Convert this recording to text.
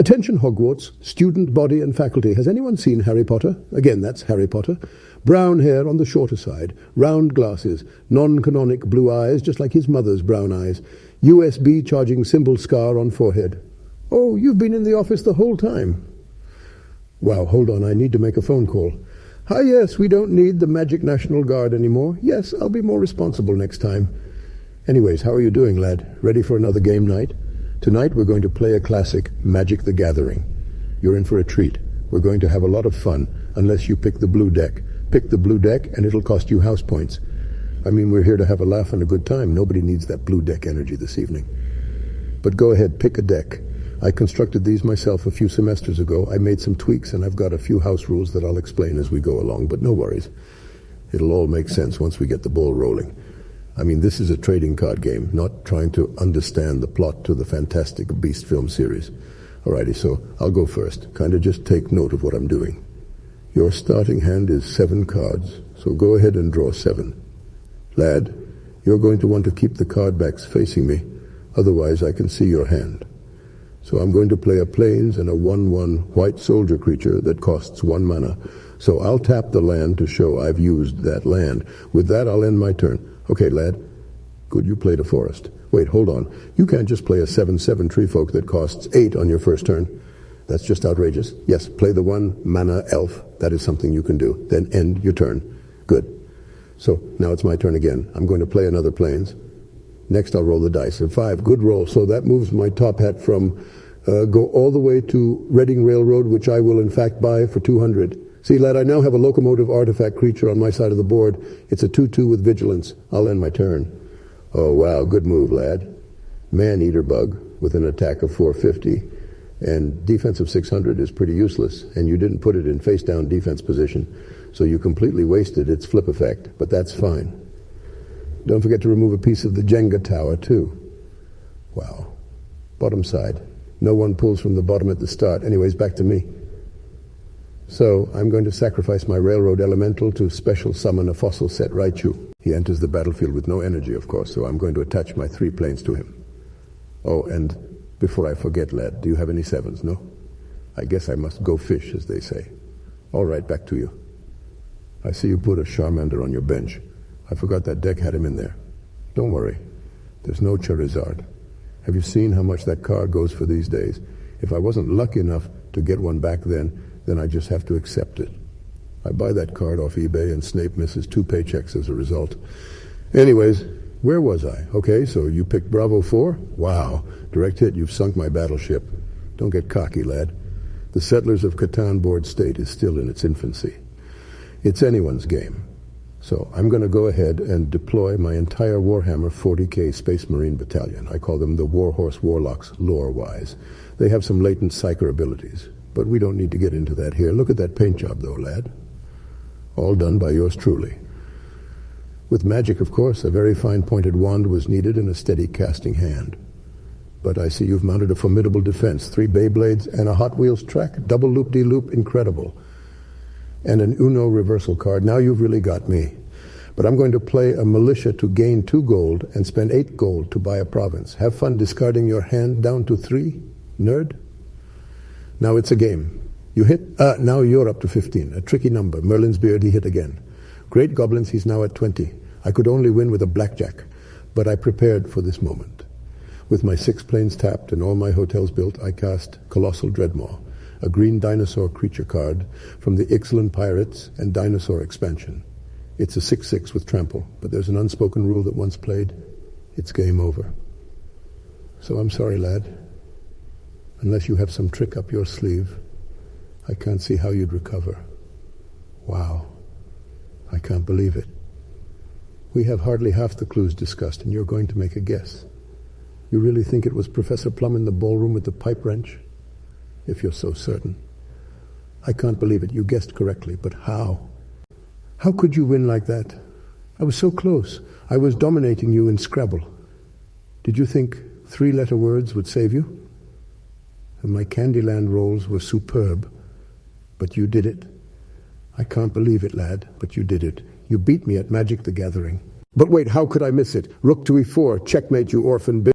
Attention Hogwarts, student, body and faculty. Has anyone seen Harry Potter? Again, that's Harry Potter. Brown hair on the shorter side, round glasses, non-canonic blue eyes, just like his mother's brown eyes, USB charging symbol scar on forehead. Oh, you've been in the office the whole time. Wow, hold on, I need to make a phone call. Hi, yes, we don't need the Magic National Guard anymore. Yes, I'll be more responsible next time. Anyways, how are you doing, lad? Ready for another game night? Tonight we're going to play a classic, Magic the Gathering. You're in for a treat. We're going to have a lot of fun, unless you pick the blue deck. Pick the blue deck and it'll cost you house points. I mean, we're here to have a laugh and a good time. Nobody needs that blue deck energy this evening. But go ahead, pick a deck. I constructed these myself a few semesters ago. I made some tweaks and I've got a few house rules that I'll explain as we go along, but no worries. It'll all make sense once we get the ball rolling. I mean, this is a trading card game, not trying to understand the plot to the Fantastic Beast film series. Alrighty, so I'll go first. Kind of just take note of what I'm doing. Your starting hand is 7 cards, so go ahead and draw 7. Lad, you're going to want to keep the card backs facing me, otherwise I can see your hand. So I'm going to play a plains and a 1/1 white soldier creature that costs 1 mana. So I'll tap the land to show I've used that land. With that, I'll end my turn. Okay, lad. Good, you played a forest. Wait, hold on. You can't just play a 7/7 tree folk that costs 8 on your first turn. That's just outrageous. Yes, play the 1 mana elf. That is something you can do. Then end your turn. Good. So now it's my turn again. I'm going to play another plains. Next I'll roll the dice. A 5, good roll. So that moves my top hat from go all the way to Reading Railroad, which I will in fact buy for 200. See, lad, I now have a locomotive artifact creature on my side of the board. It's a 2/2 with vigilance. I'll end my turn. Oh, wow, good move, lad. Man-eater bug with an attack of 450. And defense of 600 is pretty useless, and you didn't put it in face-down defense position, so you completely wasted its flip effect, but that's fine. Don't forget to remove a piece of the Jenga tower, too. Wow. Bottom side. No one pulls from the bottom at the start. Anyways, back to me. So I'm going to sacrifice my railroad elemental to special summon a fossil set Raichu. He enters the battlefield with no energy, of course, so I'm going to attach my 3 planes to him. Oh, and before I forget, lad, do you have any 7s, no? I guess I must go fish, as they say. All right, back to you. I see you put a Charmander on your bench. I forgot that deck had him in there. Don't worry. There's no Charizard. Have you seen how much that card goes for these days? If I wasn't lucky enough to get one back then I just have to accept it. I buy that card off eBay and Snape misses 2 paychecks as a result. Anyways, where was I? Okay, so you picked Bravo 4? Wow, direct hit, you've sunk my battleship. Don't get cocky, lad. The Settlers of Catan board state is still in its infancy. It's anyone's game. So I'm going to go ahead and deploy my entire Warhammer 40k Space Marine battalion. I call them the Warhorse Warlocks lore-wise. They have some latent psyker abilities, but we don't need to get into that here. Look at that paint job, though, lad. All done by yours truly. With magic, of course, a very fine pointed wand was needed and a steady casting hand. But I see you've mounted a formidable defense. 3 Beyblades and a Hot Wheels track. Double loop-de-loop, incredible. And an Uno reversal card. Now you've really got me. But I'm going to play a militia to gain 2 gold and spend 8 gold to buy a province. Have fun discarding your hand down to 3, nerd. Now it's a game. You hit, now you're up to 15. A tricky number. Merlin's beard, he hit again. Great Goblins, he's now at 20. I could only win with a blackjack, but I prepared for this moment. With my 6 planes tapped and all my hotels built, I cast Colossal Dreadmaw, a green dinosaur creature card from the Ixalan Pirates and Dinosaur expansion. It's a 6/6 with trample, but there's an unspoken rule that once played, it's game over. So I'm sorry, lad. Unless you have some trick up your sleeve, I can't see how you'd recover. Wow. I can't believe it. We have hardly half the clues discussed, and you're going to make a guess. You really think it was Professor Plum in the ballroom with the pipe wrench? If you're so certain. I can't believe it. You guessed correctly, but how? How could you win like that? I was so close. I was dominating you in Scrabble. Did you think 3-letter words would save you? And my Candyland rolls were superb, but you did it. I can't believe it, lad, but you did it. You beat me at Magic the Gathering. But wait, how could I miss it? Rook to e4, checkmate, you orphan bitch.